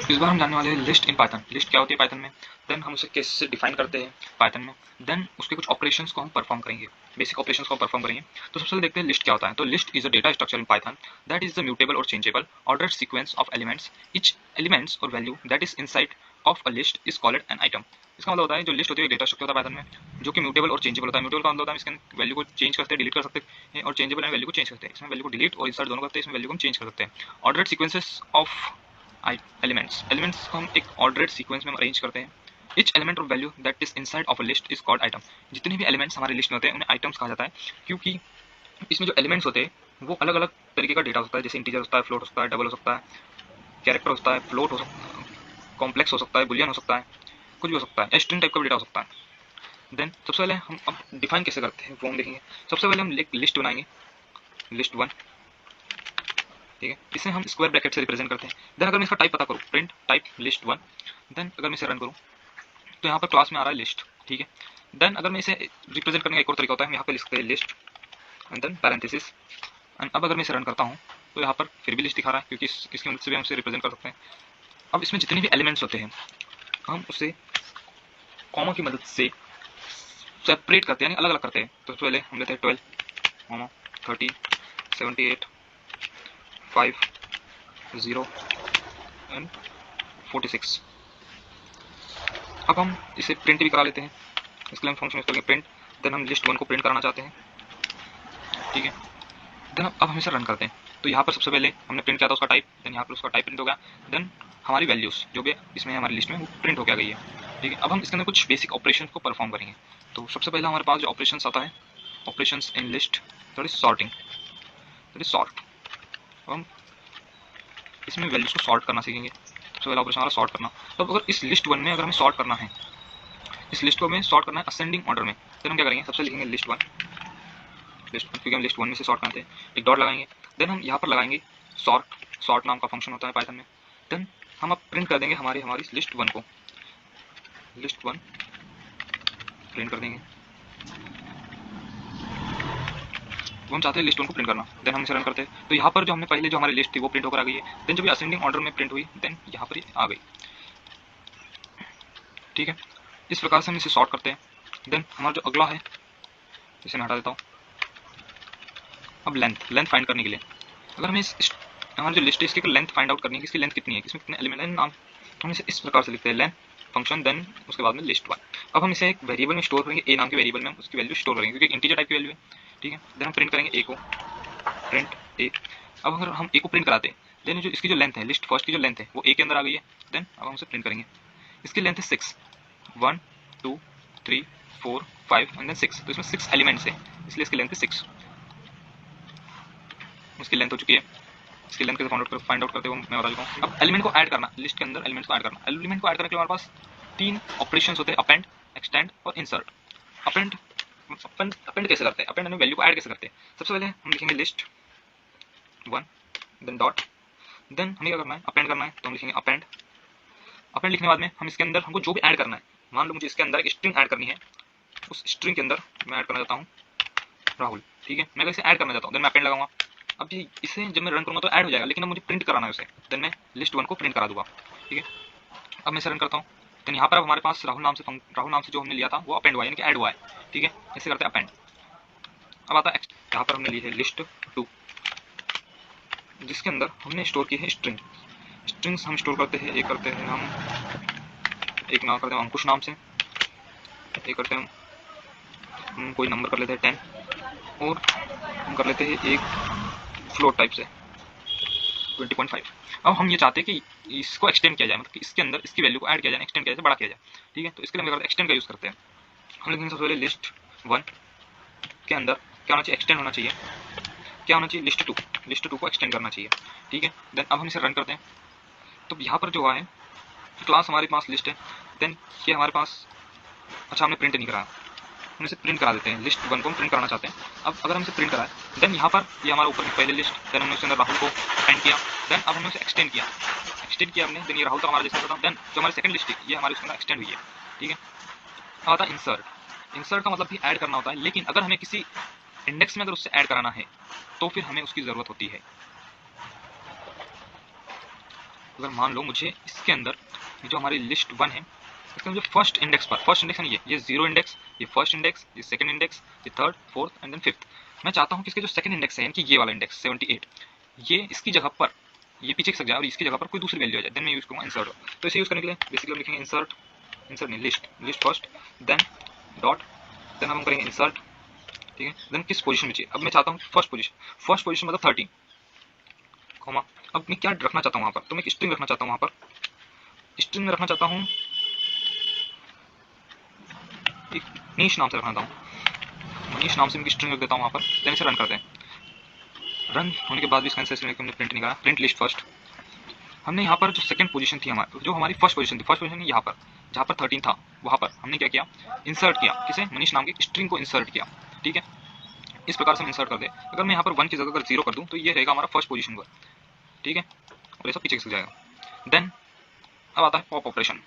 इस बार हम जानने वाले हैं लिस्ट इन पाइथन। लिस्ट क्या होती है पाइथन में, देन हम उसे कैसे डिफाइन करते हैं पाइथन में, देन उसके कुछ ऑपरेशंस को हम परफॉर्म करेंगे, बेसिक ऑपरेशंस को परफॉर्म करेंगे। तो सबसे पहले देखते हैं लिस्ट क्या होता है। तो list is a data structure in Python that is the mutable और changeable ordered sequence of elements. Each elements और value that is inside of a list is called an item. इसका मतलब होता है जो लिस्ट होती है डेटा स्ट्रक्चर होता है पाइथन में जो कि म्यूटेबल और चेंजेबल होता है। म्यूटेबल का मतलब होता है इसके वैल्यू को चेंज करते हैं, डिलीट कर सकते हैं, और चेंजेबल है वैल्यू को चेंज करते हैं। इसमें वैल्यू को डिलीट और इंसर्ट दोनों करते हैं, इसमें वैल्यू को हम चेंज कर सकते हैं। ऑर्डर्ड सीक्वेंसेस ऑफ एलिमेंट्स को हम एक ऑर्डर्ड सीक्वेंस में अरेंज करते हैं। इच एलिमेंट और value that is inside of a list is called item. जितने भी एलिमेंट्स हमारे लिस्ट में होते हैं उन्हें आइटम्स कहा जाता है, क्योंकि इसमें जो एलिमेंट्स होते हैं वो अलग अलग तरीके का डेटा होता है। जैसे इंटीजर होता है, फ्लोट होता है, डबल हो सकता है, कैरेक्टर होता है, फ्लोट हो सकता है, कॉम्प्लेक्स हो सकता है, बुलियन हो सकता है, कुछ भी हो सकता है, स्ट्रिंग टाइप का भी डेटा हो सकता है। देन सबसे पहले हम अब डिफाइन कैसे करते हैं वो हम देखेंगे। सबसे पहले हम एक लिस्ट बनाएंगे, लिस्ट वन, ठीक है। इसे हम स्क्वायर ब्रैकेट से रिप्रेजेंट करते हैं। देन अगर मैं इसका टाइप पता करूँ, print type list one, then अगर मैं इसे रन करूँ तो यहाँ पर क्लास में आ रहा है लिस्ट, ठीक है। देन अगर मैं इसे रिप्रेजेंट करने का एक और तरीका होता है, हम यहाँ पे लिख सकते हैं list and then parenthesis. And अब अगर मैं इसे रन करता हूँ तो यहाँ पर फिर भी लिस्ट दिखा रहा है, क्योंकि इसकी मदद से भी हम इसे रिप्रेजेंट कर सकते हैं। अब इसमें जितने भी एलिमेंट्स होते हैं हम उसे कॉमा की मदद से सेपरेट करते हैं, यानी अलग अलग करते हैं। तो पहले हम लेते हैं 12, 30, 78, 5, 0 एंड 46। अब हम इसे प्रिंट भी करा लेते हैं। इसके लिए हम फंक्शन यूज करेंगे प्रिंट। देन हम लिस्ट वन को प्रिंट कराना चाहते हैं, ठीक है। देन अब हम इसे रन करते हैं। तो यहाँ पर सबसे पहले हमने प्रिंट किया था उसका टाइप, देन यहाँ पर उसका टाइप प्रिंट हो गया। देन हमारी वैल्यूज जो भी इसमें हमारी लिस्ट में वो प्रिंट होकर आ गई है, ठीक है। अब हम इसके अंदर कुछ बेसिक ऑपरेशन को परफॉर्म करेंगे। तो सबसे पहले हमारे पास जो ऑपरेशन आता है, operation in list, that is sorting, that is sort. अब हम इसमें वैल्यूज को सॉर्ट करना सीखेंगे। सबसे पहला ऑपरेशन हमारा सॉर्ट करना। तो अगर इस लिस्ट वन में अगर हमें सॉर्ट करना है, इस लिस्ट को हमें सॉर्ट करना है असेंडिंग ऑर्डर में, फिर हम क्या करेंगे, सबसे लिखेंगे लिस्ट वन, क्योंकि हम लिस्ट वन में से सॉर्ट करते हैं, एक डॉट लगाएंगे। देन हम यहाँ पर लगाएंगे सॉर्ट, सॉर्ट नाम का फंक्शन होता है पाइथन में। देन हम अब प्रिंट कर देंगे हमारी लिस्ट वन को, लिस्ट वन प्रिंट कर देंगे। तो हम चाहते हैं लिस्ट वन को प्रिंट करना। देन हम इसे रन करते हैं। तो यहाँ पर जो हमने पहले जो हमारी लिस्ट थी वो प्रिंट होकर आ गई है। देन जब ये असेंडिंग ऑर्डर में प्रिंट हुई, देन यहाँ पर आ गई, ठीक है। इस प्रकार से हम इसे सॉर्ट करते हैं। देन हमारा जो अगला है, इसे मैं हटा देता हूँ। अब लेंथ फाइंड करने के लिए अगर हमें हमारी जो लिस्ट है इसकी लेंथ फाइंड आउट करनी है, इसकी लेंथ कितनी है, इसमें कितने एलिमेंट है, नाम, हम इसे इस प्रकार से लिखते हैं लेंथ फंक्शन, देन उसके बाद में लिस्ट वन। अब हम इसे एक वेरिएबल में स्टोर करेंगे, ए नाम के वेरिएबल में हम उसकी वैल्यू स्टोर करेंगे, क्योंकि इंटीजर टाइप की वैल्यू है, ठीक है। देन हम प्रिंट करेंगे ए को, प्रिंट ए। अब अगर हम ए को प्रिंट कराते हैं, देन जो इसकी जो लेंथ है, लिस्ट फर्स्ट की जो लेंथ है वो ए के अंदर आ गई है। देन अब हम उसे प्रिंट करेंगे। इसकी लेंथ है 6, 1 2 3 4 5 एंड देन 6। तो इसमें 6 एलिमेंट्स है, इसलिए इसकी लेंथ है 6। इसकी लेंथ हो चुकी है। इसकी लेंथ कैसे फाइंड आउट करते हो मैं बता चुका हूँ। अब एलिमेंट को ऐड करना, लिस्ट के अंदर एलिमेंट्स को ऐड करना। एलिमेंट को ऐड करने के लिए हमारे पास 3 ऑपरेशंस होते हैं, अपेंड, एक्सटेंड और इंसर्ट। अपेंड अपेंड कैसे करते हैं, अपेंड वैल्यू को ऐड कैसे करते हैं। सबसे पहले हम लिखेंगे list one, then dot, then हमें क्या करना है, अपेंड करना है। तो हम लिखेंगे अपेंड। अपेंड लिखने के बाद में हम इसके अंदर हमको जो भी ऐड करना है, मान लो मुझे इसके अंदर एक स्ट्रिंग ऐड करनी है, उस स्ट्रिंग के अंदर मैं ऐड करना चाहता हूँ राहुल, ठीक है। मैं इसे ऐड करना चाहता हूँ, देन मैं अपेंड लगाऊंगा। अब इसे जब मैं रन करूंगा तो ऐड हो जाएगा, लेकिन अब मुझे प्रिंट कराना है उसे, देन मैं लिस्ट वन को प्रिंट करा दूंगा, ठीक है। अब मैं इसे रन करता हूँ, देन यहाँ पर अब हमारे पास राहुल नाम से जो हमने लिया था वो अपेंड हुआ, यानी कि ऐड हुआ है, ठीक है। इसे करते हैं अपेंड। अब आता है यहाँ पर हमने ली है लिस्ट टू, जिसके अंदर हमने स्टोर की है स्ट्रिंग। स्ट्रिंग्स हम स्टोर करते हैं, एक करते हैं हम, एक नाम करते हैं अंकुश नाम से, एक करते हैं हम कोई नंबर कर लेते हैं 10, और हम कर लेते हैं एक फ्लोट टाइप से 20.5। अब हम ये चाहते हैं कि इसको एक्सटेंड किया जाए, मतलब कि इसके अंदर इसकी वैल्यू को ऐड किया जाए, एक्सटेंड किया जाए, बड़ा किया जाए, ठीक है। तो इसके लिए हम एक्सटेंड का यूज़ करते हैं। हम लिखेंगे सबसे पहले लिस्ट वन के अंदर क्या होना चाहिए, एक्सटेंड होना चाहिए। क्या होना चाहिए, लिस्ट टू को एक्सटेंड करना चाहिए, ठीक है। देन अब हम इसे रन करते हैं। तो यहाँ पर जो हुआ है, क्लास हमारे पास लिस्ट है, देन ये हमारे पास, अच्छा हमने प्रिंट नहीं कराया, हम इसे प्रिंट करा देते हैं। लिस्ट वन को हम प्रिंट कराना चाहते हैं। अब अगर हम इसे प्रिंट कराएं, देन यहाँ पर ये हमारा ऊपर की पहले लिस्ट, देन हमने उसके अंदर राहुल को एंड किया, देन अब हमने उसे एक्सटेंड किया हमने, देन ये राहुल का हमारा जैसा था, देन जो हमारी सेकंड लिस्ट ये हमारे उसके अंदर एक्सटेंड हुई है, ठीक है। अब आता है इंसर्ट का मतलब भी ऐड करना होता है, लेकिन अगर हमें किसी इंडेक्स में अगर उससे ऐड कराना है तो फिर हमें उसकी ज़रूरत होती है। अगर मान लो मुझे इसके अंदर जो हमारी लिस्ट 1 है इसका मुझे फर्स्ट इंडेक्स पर, फर्स्ट इंडेक्स नहीं ये 0 इंडेक्स, ये फर्स्ट इंडेक्स, ये सेकंड इंडेक्स, ये third, fourth and then fifth, मैं चाहता हूँ कि इसके जो सेकंड इंडेक्स है यानी कि ये वाला इंडेक्स 78, ये इसकी जगह पर ये पीछे खिसक जाए और इसकी जगह पर कोई दूसरी वैल्यू आ जाए, देन मैं यूज करूँगा इंसर्ट। तो इसे यूज करने के लिए बेसिकली हम लिखेंगे इंसर्ट, इंसर्ट नहीं list, list first, then dot, then हम करेंगे इंसर्ट, ठीक है, देन किस पोजीशन में चाहिए, अब मैं चाहता हूँ फर्स्ट पोजीशन, फर्स्ट पोजीशन मतलब 30 कॉमा, अब मैं क्या रखना चाहता हूँ वहाँ पर, तो मैं एक स्ट्रिंग रखना चाहता हूँ वहाँ पर, स्ट्रिंग में रखना चाहता हूँ एक मनीष नाम से रखना चाहता हूँ, मनीष नाम से मैं स्ट्रिंग रख देता हूँ वहाँ पर, देन इसे रन करते हैं। रन होने के बाद भी इसका आंसर हमने प्रिंट नहीं करा, प्रिंट लिस्ट फर्स्ट, हमने यहाँ पर जो सेकंड पोजीशन थी हमारी, जो हमारी फर्स्ट पोजीशन थी, फर्स्ट पोजीशन यहाँ पर जहाँ पर 13 था वहाँ पर हमने क्या किया, इंसर्ट किया, किसे, मनीष नाम की स्ट्रिंग को इंसर्ट किया, ठीक है, इस प्रकार से हम इंसर्ट कर दे। अगर मैं यहाँ पर 1 की जगह अगर 0 कर दूँ तो ये रहेगा हमारा फर्स्ट पोजीशन पर, ठीक है, और ये सब पीछे खिसक जाएगा। देन अब आता है पॉप ऑपरेशन।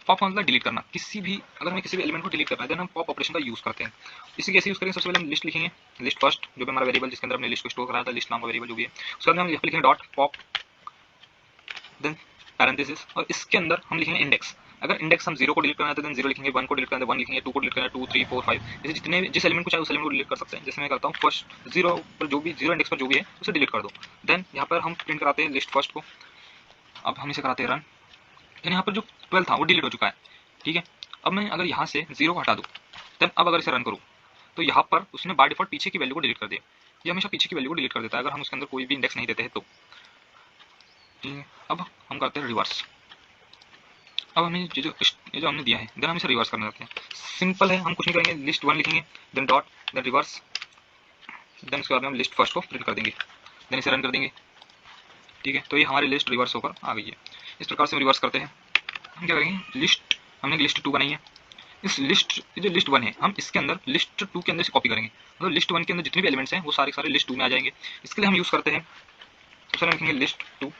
पॉप मतलब डिलीट करना, किसी भी अगर हमें किसी भी एलिमेंट को डिलीट करना है देन हम पॉप ऑपरेशन का यूज करते हैं। इसी कैसे यूज करेंगे, सबसे पहले हम लिस्ट लिखेंगे, लिस्ट फर्स्ट जो भी हमारा वेरिएबल जिसके अंदर हमने लिस्ट को स्टोर कराया था, लिस्ट नाम का वेरिएबल जो भी है, उसके बाद हम यहाँ पे लिखेंगे डॉट पॉप, देन पैरेंथेसिस, और इसके अंदर हम लिखेंगे इंडेक्स। अगर इंडेक्स हम 0 को डिलीट करना है तो देन 0 लिखेंगे, 1 को डिलीट करना है 1 लिखेंगे, 2 को डिलीट करना है 2 3 4 5, जैसे जितने जिस एलिमेंट को चाहे उस एलिमेंट को डिलीट कर सकते हैं। जैसे मैं करता हूँ फर्स्ट 0 पर जो भी 0 इंडेक्स पर जो भी है उसे डिलीट कर दो। देन यहाँ पर हम प्रिंट कराते हैं लिस्ट फर्स्ट को, अब हम इसे कराते हैं रन, यानी यहाँ पर जो 12 था वो डिलीट हो चुका है, ठीक है। अब मैं अगर यहाँ से 0 को हटा दूँ, देन अब अगर इसे रन करूँ तो यहाँ पर उसने बाय डिफॉल्ट पीछे की वैल्यू को डिलीट कर दिया, ये हमेशा पीछे की वैल्यू को डिलीट कर देता है अगर हम उसके अंदर कोई भी इंडेक्स नहीं देते हैं तो, ठीक है। अब हम करते हैं रिवर्स, अब हमें ये जो हमने दिया है देन हम इसे रिवर्स करना चाहते हैं। सिंपल है, हम कुछ नहीं करेंगे, लिस्ट 1 लिखेंगे, then dot, then reverse, then उसके बाद में हम लिस्ट फर्स्ट को प्रिंट कर देंगे, देन इसे रन कर देंगे, ठीक है। तो ये हमारी लिस्ट रिवर्स होकर आ गई है। इस प्रकार से हम रिवर्स करते हैं। हम क्या करेंगे, लिस्ट हमने लिस्ट 2 बनाई है, इस लिस्ट जो लिस्ट 1 है हम इसके अंदर लिस्ट 2 के अंदर से कॉपी करेंगे, मतलब लिस्ट 1 के अंदर जितने भी एलिमेंट्स हैं वो सारे सारे लिस्ट 2 में आ जाएंगे। इसके लिए हम यूज़ करते हैं, सबसे लिखेंगे लिस्ट 2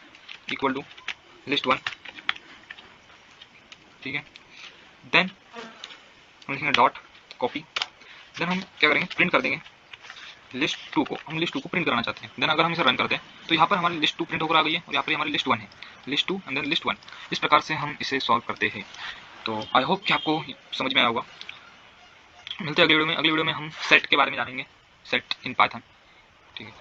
इक्वल टू लिस्ट 1, ठीक है। देन हम लिखेंगे डॉट कॉपी, देन हम क्या करेंगे, प्रिंट कर देंगे लिस्ट 2 को, हम लिस्ट 2 को प्रिंट कराना चाहते हैं। देन अगर हम इसे रन करते हैं तो यहाँ पर हमारी लिस्ट 2 प्रिंट होकर आ गई है और यहाँ पर हमारी लिस्ट 1 है, लिस्ट 2 एंड देन लिस्ट 1। इस प्रकार से हम इसे सॉल्व करते हैं। तो आई होप कि आपको समझ में आया होगा। मिलते हैं अगली वीडियो में। अगली वीडियो में हम सेट के बारे में जानेंगे, सेट इन पाइथन, ठीक है।